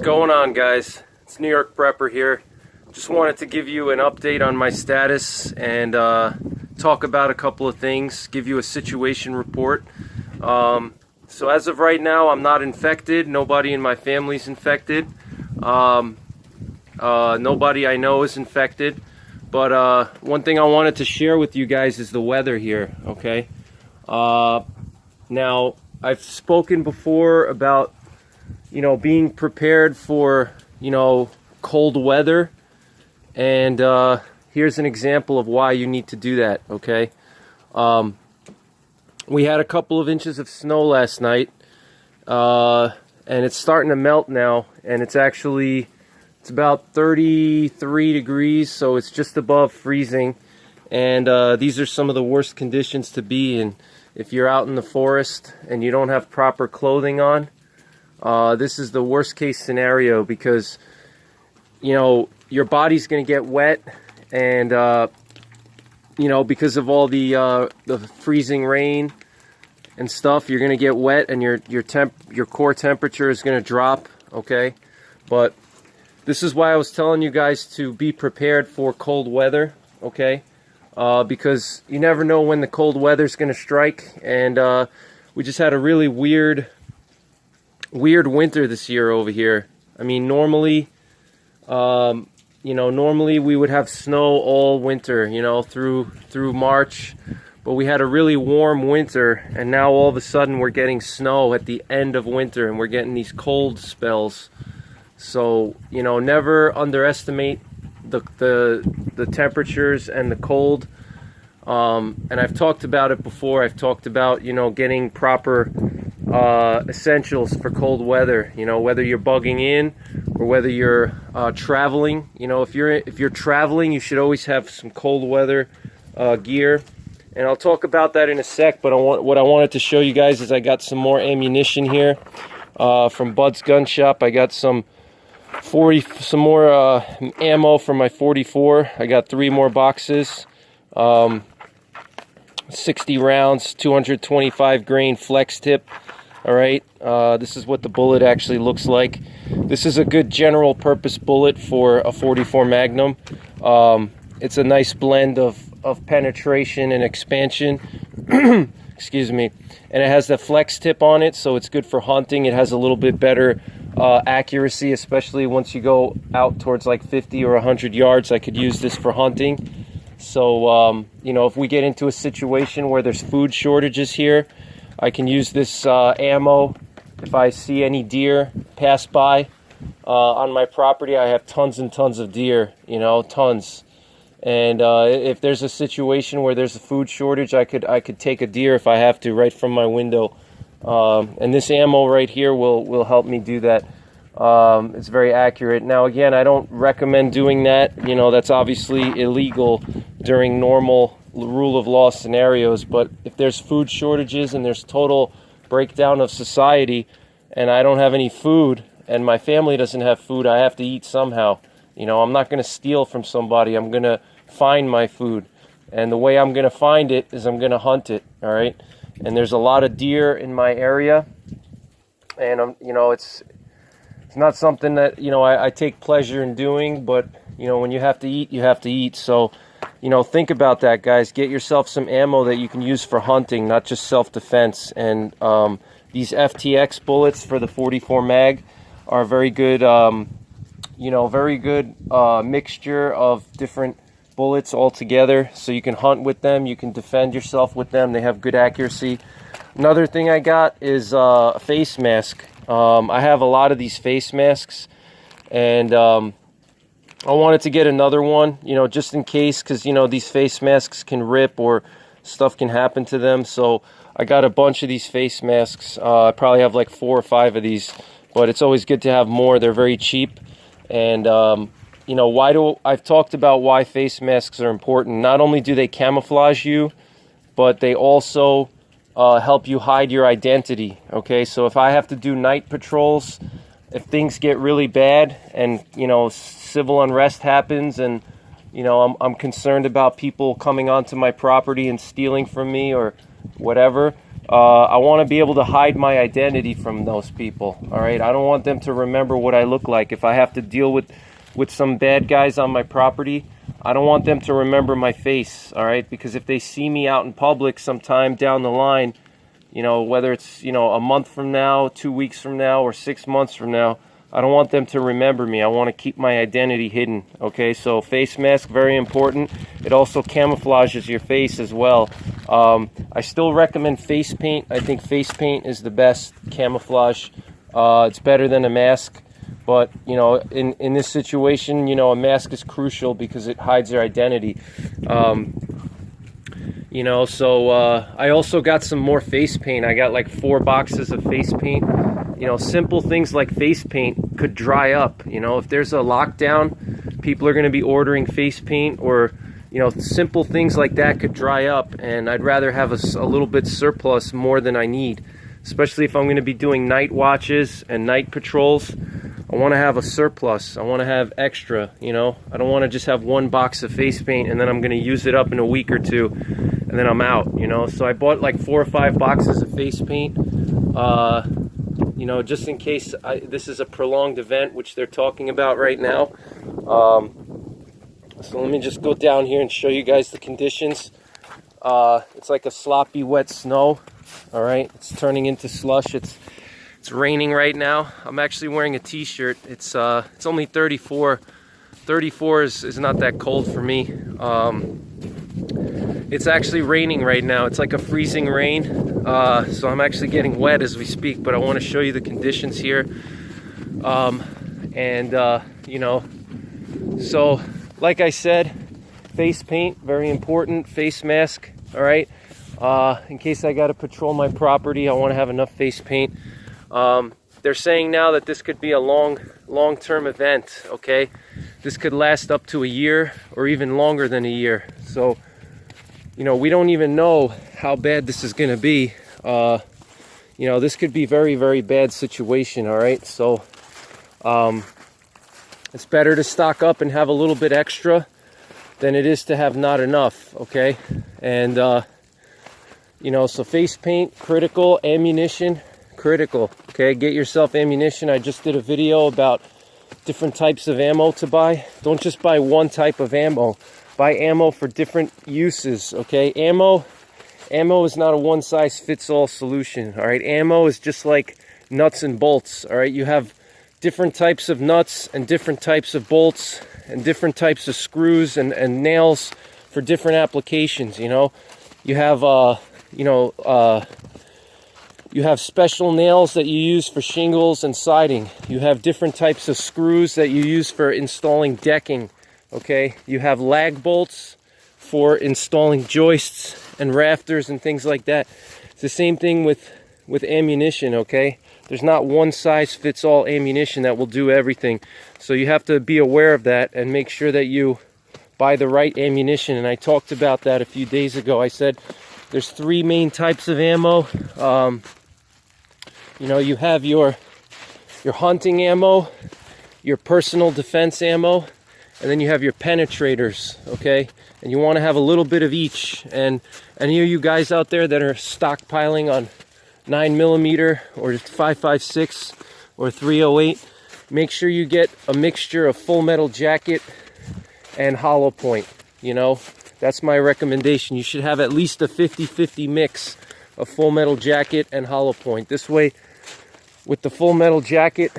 What's going on, guys? It's New York Prepper here. Just wanted to give you an update on my status and talk about a couple of things, give you a situation report. So as of right now, I'm not infected. Nobody in my family's infected. Nobody I know is infected. But one thing I wanted to share with you guys is the weather here, okay? Now, I've spoken before about, being prepared for, cold weather. And here's an example of why you need to do that, okay? We had a couple of inches of snow last night, and it's starting to melt now, and it's about 33 degrees, so it's just above freezing. And these are some of the worst conditions to be in. If you're out in the forest and you don't have proper clothing on, this is the worst case scenario because, your body's going to get wet, and, because of all the freezing rain and stuff, you're going to get wet, and your core temperature is going to drop, okay? But this is why I was telling you guys to be prepared for cold weather, okay? Because you never know when the cold weather's going to strike, and we just had a really weird winter this year over here. I mean, normally we would have snow all winter, through March, but we had a really warm winter, and now all of a sudden we're getting snow at the end of winter, and we're getting these cold spells. So, never underestimate the temperatures and the cold. And I've talked about it before. I've talked about, getting proper essentials for cold weather, whether you're bugging in or whether you're traveling. If you're traveling, you should always have some cold weather gear. And I'll talk about that in a sec, but what I wanted to show you guys is I got some more ammunition here from Bud's Gun Shop. I got some more ammo for my 44. I got 3 more boxes, 60 rounds, 225 grain flex tip. All right, this is what the bullet actually looks like. This is a good general purpose bullet for a 44 Magnum. It's a nice blend of penetration and expansion. Excuse me. And it has the flex tip on it, so it's good for hunting. It has a little bit better accuracy, especially once you go out towards like 50 or 100 yards. I could use this for hunting. So, if we get into a situation where there's food shortages here, I can use this ammo. If I see any deer pass by on my property, I have tons and tons of deer, tons. And if there's a situation where there's a food shortage, I could take a deer if I have to right from my window. And this ammo right here will help me do that. It's very accurate. Now, again, I don't recommend doing that. That's obviously illegal during normal rule of law scenarios. But if there's food shortages and there's total breakdown of society, and I don't have any food, and my family doesn't have food, I have to eat somehow. I'm not going to steal from somebody. I'm going to find my food. And the way I'm going to find it is I'm going to hunt it, all right? And there's a lot of deer in my area. And, it's not something that, I take pleasure in doing. But, when you have to eat, you have to eat. So, think about that, guys. Get yourself some ammo that you can use for hunting, not just self-defense. And these FTX bullets for the 44 mag are very good, very good mixture of different bullets all together, so you can hunt with them, you can defend yourself with them. They have good accuracy. Another thing I got is a face mask. I have a lot of these face masks, and I wanted to get another one, just in case, because these face masks can rip or stuff can happen to them. So I got a bunch of these face masks. I probably have like 4 or 5 of these, but it's always good to have more. They're very cheap. And I've talked about why face masks are important. Not only do they camouflage you, but they also help you hide your identity. Okay, so if I have to do night patrols, if things get really bad and civil unrest happens, and I'm concerned about people coming onto my property and stealing from me or whatever, I want to be able to hide my identity from those people. All right, I don't want them to remember what I look like. If I have to deal with some bad guys on my property, I don't want them to remember my face. All right, because if they see me out in public sometime down the line, you know, whether it's, you know, a month from now, 2 weeks from now, or 6 months from now, I don't want them to remember me. I want to keep my identity hidden. Okay, so face mask, very important. It also camouflages your face as well. I still recommend face paint. I think face paint is the best camouflage. It's better than a mask. But, you know, in this situation, you know, a mask is crucial because it hides their identity. You know, so I also got some more face paint. I got like 4 boxes of face paint. You know, simple things like face paint could dry up. You know, if there's a lockdown, people are going to be ordering face paint, or, you know, simple things like that could dry up. And I'd rather have a little bit surplus more than I need, especially if I'm going to be doing night watches and night patrols. I want to have a surplus. I want to have extra, you know. I don't want to just have 1 box of face paint and then I'm going to use it up in a week or 2 and then I'm out, you know. So I bought like 4 or 5 boxes of face paint, you know, just in case this is a prolonged event, which they're talking about right now. So let me just go down here and show you guys the conditions. It's like a sloppy, wet snow. All right, it's turning into slush. It's raining right now. I'm actually wearing a t-shirt. It's only 34. 34 is not that cold for me. It's actually raining right now. It's like a freezing rain. So I'm actually getting wet as we speak, but I want to show you the conditions here. You know, so like I said, face paint, very important. Face mask, all right? In case I got to patrol my property, I want to have enough face paint. They're saying now that this could be a long-term event, okay? This could last up to a year or even longer than a year. So, you know, we don't even know how bad this is going to be. You know, this could be very, very bad situation, all right? So, it's better to stock up and have a little bit extra than it is to have not enough, okay? And, you know, so face paint, critical. Ammunition, critical, okay? Get yourself ammunition. I just did a video about different types of ammo to buy. Don't just buy one type of ammo. Buy ammo for different uses, okay? Ammo is not a one-size-fits-all solution, all right? Ammo is just like nuts and bolts, all right? You have different types of nuts and different types of bolts and different types of screws and nails for different applications, you know? You have, you have special nails that you use for shingles and siding. You have different types of screws that you use for installing decking, okay? You have lag bolts for installing joists and rafters and things like that. It's the same thing with ammunition, okay? There's not one size fits all ammunition that will do everything. So you have to be aware of that and make sure that you buy the right ammunition. And I talked about that a few days ago. I said there's 3 main types of ammo. You know, you have your hunting ammo, your personal defense ammo, and then you have your penetrators, okay? And you want to have a little bit of each. And any of you guys out there that are stockpiling on 9mm or 5.56 or 308, make sure you get a mixture of full metal jacket and hollow point, you know? That's my recommendation. You should have at least a 50-50 mix of full metal jacket and hollow point. This way, with the full metal jacket,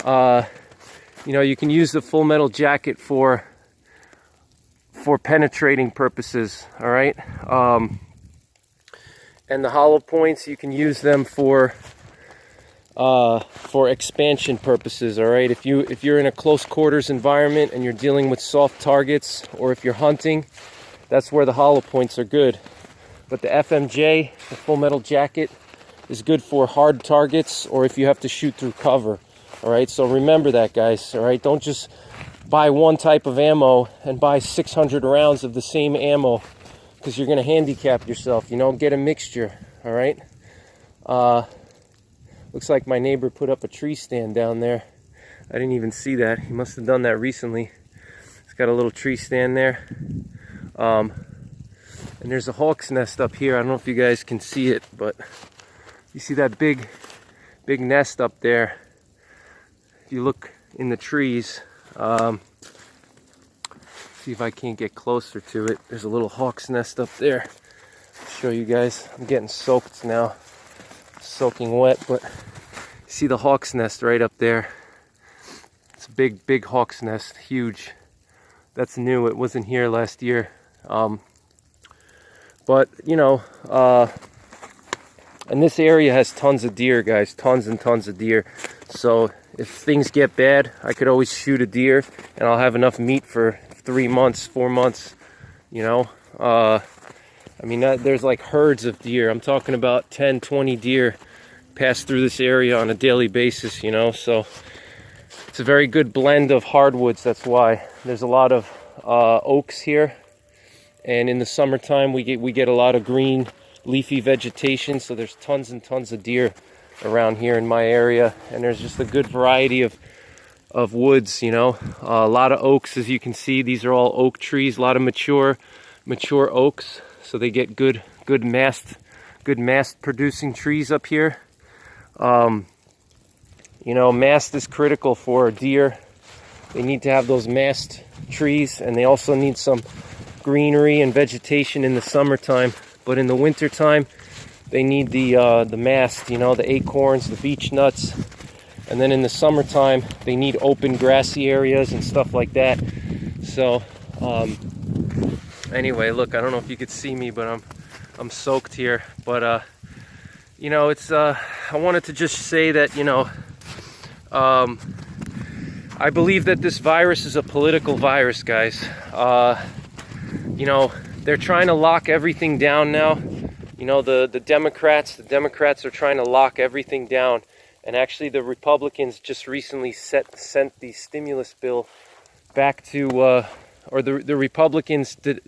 you know, you can use the full metal jacket for penetrating purposes, all right? And the hollow points, you can use them for expansion purposes, all right? If you're in a close quarters environment and you're dealing with soft targets, or if you're hunting, that's where the hollow points are good. But the FMJ, the full metal jacket, is good for hard targets or if you have to shoot through cover, all right? So remember that, guys, all right? Don't just buy one type of ammo and buy 600 rounds of the same ammo, because you're going to handicap yourself, you know? Get a mixture, all right? Looks like my neighbor put up a tree stand down there. I didn't even see that. He must have done that recently. It's got a little tree stand there. And there's a hawk's nest up here. I don't know if you guys can see it, but You see that big nest up there? If you look in the trees, see if I can't get closer to it. There's a little hawk's nest up there. I'll show you guys. I'm getting soaked now, soaking wet, but see the hawk's nest right up there. It's a big hawk's nest, huge. That's new. It wasn't here last year. But you know, and this area has tons of deer, guys, tons and tons of deer. So if things get bad, I could always shoot a deer and I'll have enough meat for 3 months, 4 months, you know. I mean, there's like herds of deer. I'm talking about 10, 20 deer pass through this area on a daily basis, you know. So it's a very good blend of hardwoods. That's why there's a lot of oaks here. And in the summertime, we get a lot of green, leafy vegetation. So there's tons and tons of deer around here in my area. And there's just a good variety of woods, you know. A lot of oaks, as you can see. These are all oak trees. A lot of mature oaks. So they get good mast producing trees up here. You know, mast is critical for deer. They need to have those mast trees, and they also need some greenery and vegetation in the summertime, but in the wintertime they need the mast, you know, the acorns, the beech nuts, and then in the summertime they need open grassy areas and stuff like that. So anyway, look, I don't know if you could see me, but I'm soaked here, but you know, it's I wanted to just say that, you know, I believe that this virus is a political virus, guys. You know, they're trying to lock everything down now. You know, the Democrats are trying to lock everything down. And actually the Republicans just recently sent the stimulus bill back to, or the Republicans did,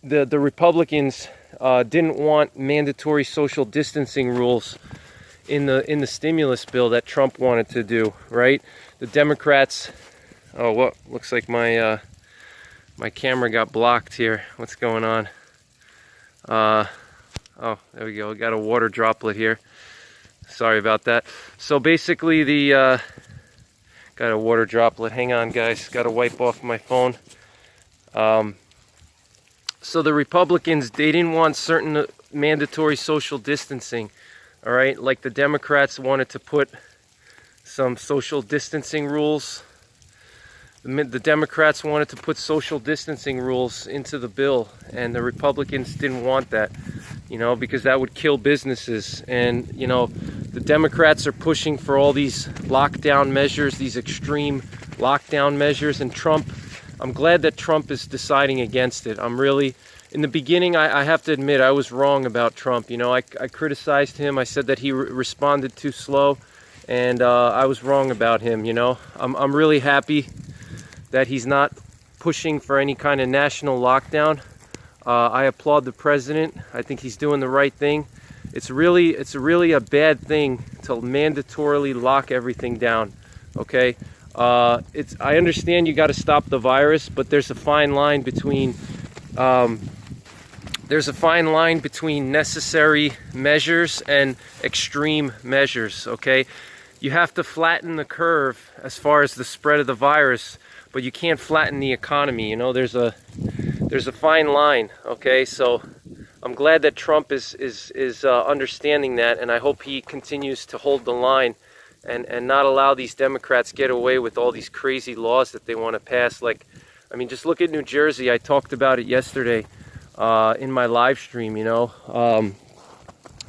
the Republicans didn't want mandatory social distancing rules in the stimulus bill that Trump wanted to do, right? The Democrats, oh, what looks like my camera got blocked here. What's going on? Oh, there we go. I got a water droplet here. Sorry about that. So basically got a water droplet. Hang on, guys. Got to wipe off my phone. So the Republicans, they didn't want certain mandatory social distancing. All right, like the Democrats wanted to put some social distancing rules. The Democrats wanted to put social distancing rules into the bill, and the Republicans didn't want that, you know, because that would kill businesses. And, you know, the Democrats are pushing for all these lockdown measures, these extreme lockdown measures, and Trump, I'm glad that Trump is deciding against it. I'm really, in the beginning, I have to admit, I was wrong about Trump. You know, I criticized him. I said that he responded too slow, and I was wrong about him, you know. I'm really happy that he's not pushing for any kind of national lockdown. I applaud the president. I think he's doing the right thing. It's really a bad thing to mandatorily lock everything down. Okay, I understand you got to stop the virus, but there's a fine line between necessary measures and extreme measures. Okay, you have to flatten the curve as far as the spread of the virus, but you can't flatten the economy. You know, there's a fine line. Okay, so I'm glad that Trump is understanding that, and I hope he continues to hold the line and not allow these Democrats get away with all these crazy laws that they want to pass. Like, I mean, just look at New Jersey. I talked about it yesterday in my live stream. You know,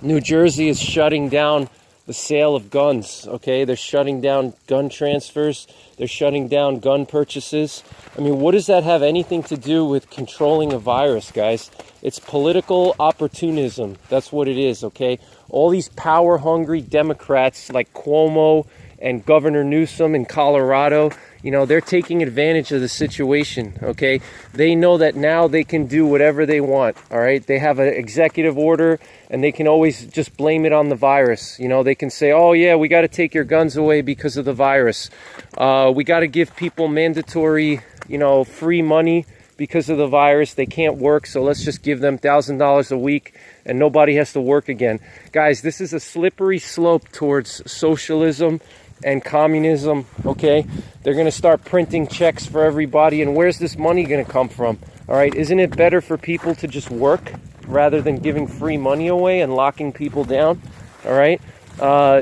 New Jersey is shutting down the sale of guns. Okay, they're shutting down gun transfers. They're shutting down gun purchases. I mean, what does that have anything to do with controlling a virus, guys? It's political opportunism. That's what it is, okay? All these power-hungry Democrats like Cuomo and Governor Newsom in Colorado, you know, they're taking advantage of the situation, okay? They know that now they can do whatever they want, all right? They have an executive order, and they can always just blame it on the virus. You know, they can say, oh, yeah, we got to take your guns away because of the virus. We got to give people mandatory, you know, free money because of the virus. They can't work, so let's just give them $1,000 a week and nobody has to work again. Guys, this is a slippery slope towards socialism and communism, okay? They're going to start printing checks for everybody, and where's this money going to come from? All right, isn't it better for people to just work rather than giving free money away and locking people down? All right,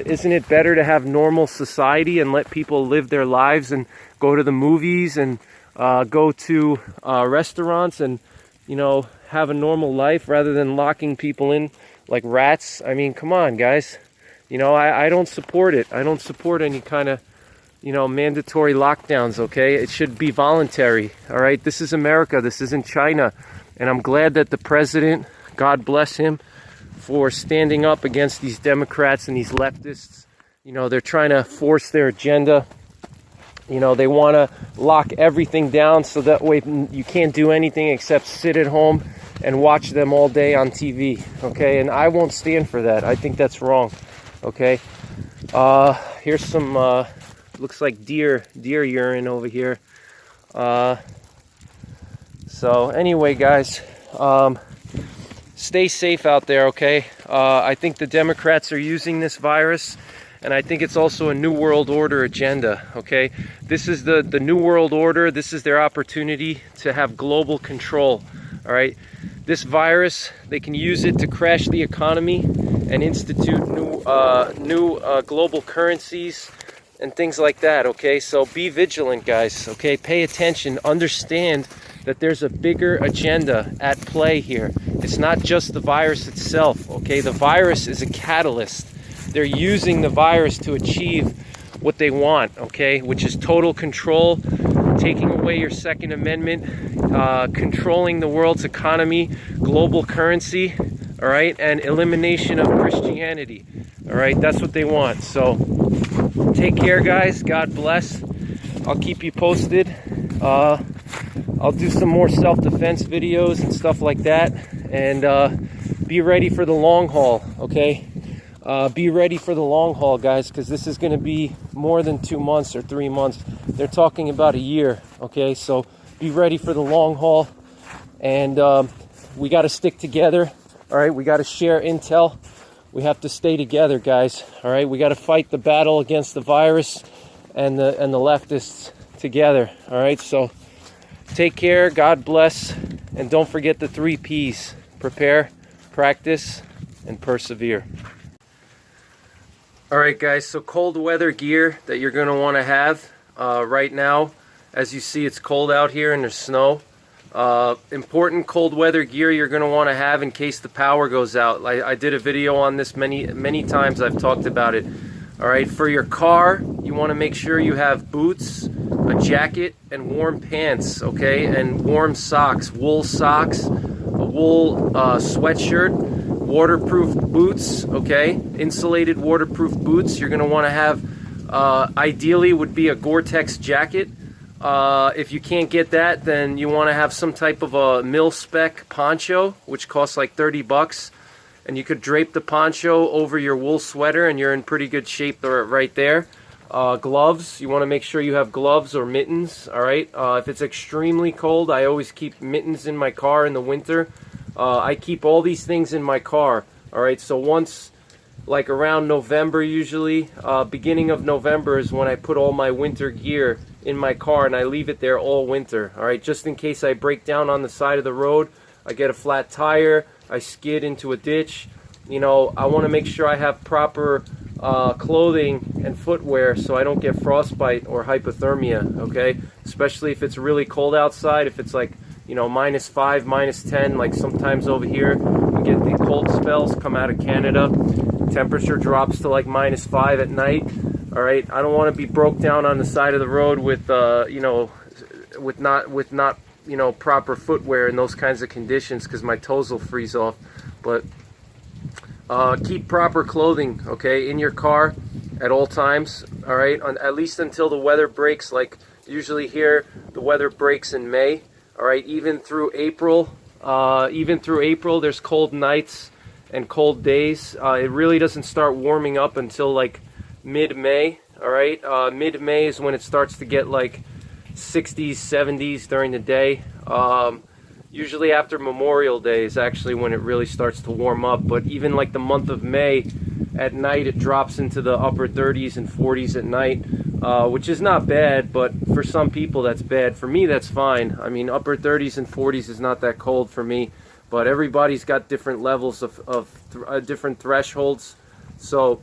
isn't it better to have normal society and let people live their lives and go to the movies and go to restaurants and, you know, have a normal life rather than locking people in like rats? I mean, come on, guys. You know, I don't support it. I don't support any kind of, you know, mandatory lockdowns, okay? It should be voluntary, all right? This is America. This isn't China. And I'm glad that the president, God bless him, for standing up against these Democrats and these leftists. You know, they're trying to force their agenda. You know, they want to lock everything down so that way you can't do anything except sit at home and watch them all day on TV, okay? And I won't stand for that. I think that's wrong, okay? Here's some, looks like deer urine over here. So anyway, guys, stay safe out there, okay? I think the Democrats are using this virus, and I think it's also a New World Order agenda, okay? This is the New World Order. This is their opportunity to have global control, all right? This virus, they can use it to crash the economy and institute new global currencies and things like that, okay? So be vigilant, guys, okay? Pay attention, understand that there's a bigger agenda at play here. It's not just the virus itself, okay? The virus is a catalyst. They're using the virus to achieve what they want, okay? Which is total control, taking away your Second Amendment, controlling the world's economy, global currency, all right? And elimination of Christianity, all right? That's what they want. So take care, guys. God bless. I'll keep you posted. I'll do some more self-defense videos and stuff like that. And be ready for the long haul, okay? Be ready for the long haul, guys, because this is going to be more than 2 months or 3 months. They're talking about a year, okay? So be ready for the long haul. And we got to stick together, all right? We got to share intel. We have to stay together, guys, all right? We got to fight the battle against the virus and the leftists together, all right? So take care, God bless, and don't forget the 3 Ps: prepare, practice, and persevere. All right, guys, so cold weather gear that you're going to want to have right now. As you see, it's cold out here and there's snow. Important cold weather gear you're going to want to have in case the power goes out. I did a video on this many times. I've talked about it. All right, for your car, you want to make sure you have boots, a jacket, and warm pants, okay? And warm socks, wool socks, a wool sweatshirt, waterproof boots, okay? Insulated waterproof boots. You're going to want to have, ideally would be a Gore-Tex jacket. If you can't get that, then you want to have some type of a mil-spec poncho, which costs like 30 bucks. And you could drape the poncho over your wool sweater and you're in pretty good shape right there. Gloves, you want to make sure you have gloves or mittens, all right? If it's extremely cold, I always keep mittens in my car in the winter. I keep all these things in my car, all right? So once, like around November usually, beginning of November is when I put all my winter gear in my car and I leave it there all winter, all right? Just in case I break down on the side of the road, I get a flat tire, I skid into a ditch, you know, I want to make sure I have proper clothing and footwear so I don't get frostbite or hypothermia, okay? Especially if it's really cold outside, if it's like, you know, -5, -10, like sometimes over here, we get the cold spells come out of Canada. Temperature drops to like -5 at night, all right? I don't want to be broke down on the side of the road with, you know, with not you know, proper footwear in those kinds of conditions because my toes will freeze off. But keep proper clothing, okay, in your car at all times, all right, at least until the weather breaks. Like usually here, the weather breaks in May, all right, even through April. There's cold nights and cold days. It really doesn't start warming up until like mid-May, all right? Mid-May is when it starts to get like 60s, 70s during the day. Usually after Memorial Day is actually when it really starts to warm up, but even like the month of May, at night it drops into the upper 30s and 40s at night, which is not bad, but for some people that's bad. For me, that's fine. I mean, upper 30s and 40s is not that cold for me, but everybody's got different levels of different thresholds. So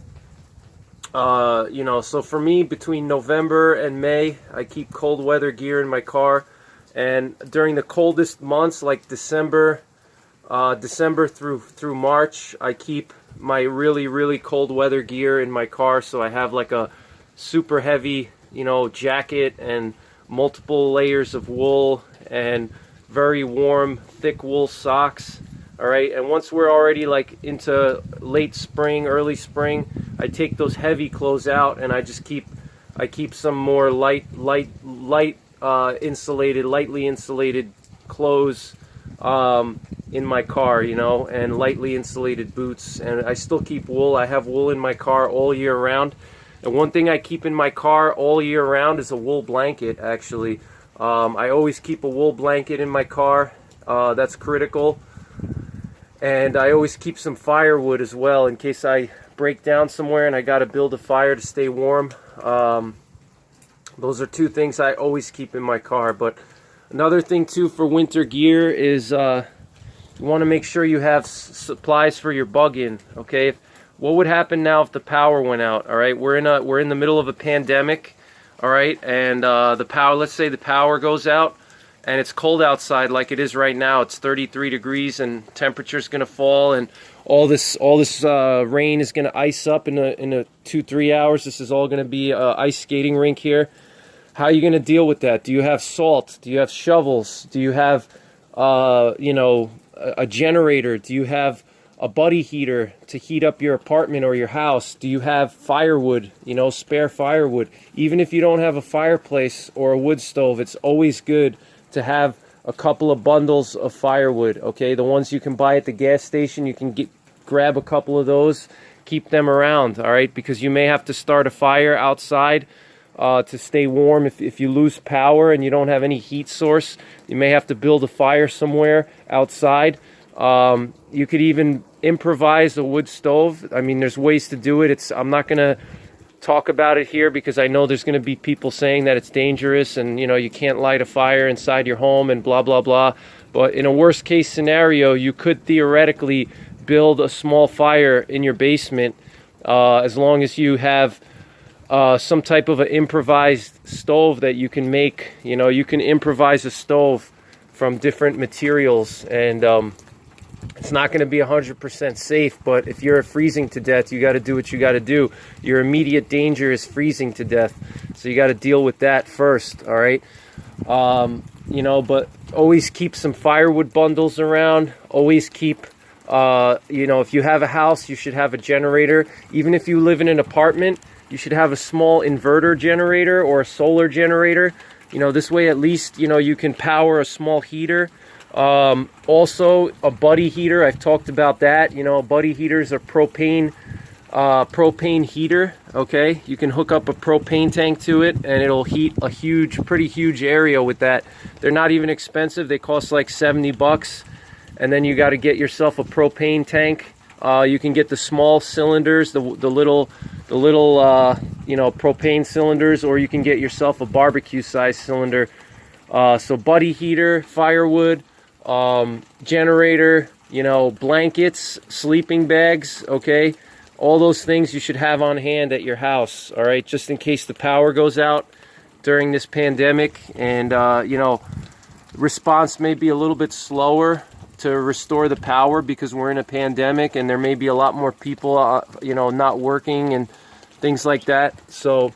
you know, so for me, between November and May, I keep cold weather gear in my car. And during the coldest months, like December through March, I keep my really cold weather gear in my car. So I have like a super heavy, you know, jacket and multiple layers of wool and very warm, thick wool socks. All right, and once we're already like into late spring, early spring, I take those heavy clothes out and I keep some more lightly insulated clothes in my car, you know, and lightly insulated boots. And I still keep wool. I have wool in my car all year round. And one thing I keep in my car all year round is a wool blanket, actually. I always keep a wool blanket in my car. That's critical. And I always keep some firewood as well in case I break down somewhere and I got to build a fire to stay warm. Those are two things I always keep in my car. But another thing too for winter gear is you want to make sure you have supplies for your bug-in. Okay, what would happen now if the power went out? All right, we're in the middle of a pandemic. All right, and let's say the power goes out and it's cold outside like it is right now. It's 33 degrees and temperature's gonna fall, and all this rain is gonna ice up in a 2-3 hours. This is all gonna be ice skating rink here. How are you gonna deal with that? Do you have salt? Do you have shovels? Do you have you know, a generator? Do you have a buddy heater to heat up your apartment or your house? Do you have firewood, you know, spare firewood? Even if you don't have a fireplace or a wood stove, it's always good to have a couple of bundles of firewood. Okay, the ones you can buy at the gas station, you can grab a couple of those, keep them around. All right, because you may have to start a fire outside to stay warm. If you lose power and you don't have any heat source, you may have to build a fire somewhere outside. You could even improvise a wood stove. I mean, there's ways to do it. I'm not gonna talk about it here because I know there's going to be people saying that it's dangerous and, you know, you can't light a fire inside your home and blah blah blah. But in a worst case scenario, you could theoretically build a small fire in your basement as long as you have some type of an improvised stove that you can make. You know, you can improvise a stove from different materials, and it's not going to be 100% safe, but if you're freezing to death, you got to do what you got to do. Your immediate danger is freezing to death, so you got to deal with that first. All right, you know, but always keep some firewood bundles around. Always keep, you know, if you have a house, you should have a generator. Even if you live in an apartment, you should have a small inverter generator or a solar generator. You know, this way at least, you know, you can power a small heater. Also a buddy heater, I've talked about that. You know, buddy heaters are propane heater. Okay, you can hook up a propane tank to it and it'll heat a pretty huge area with that. They're not even expensive. They cost like $70, and then you got to get yourself a propane tank. You can get the small cylinders, the little you know, propane cylinders, or you can get yourself a barbecue size cylinder. So buddy heater, firewood, generator, you know, blankets, sleeping bags. Okay, all those things you should have on hand at your house. All right, just in case the power goes out during this pandemic, and you know, response may be a little bit slower to restore the power because we're in a pandemic and there may be a lot more people you know, not working and things like that. So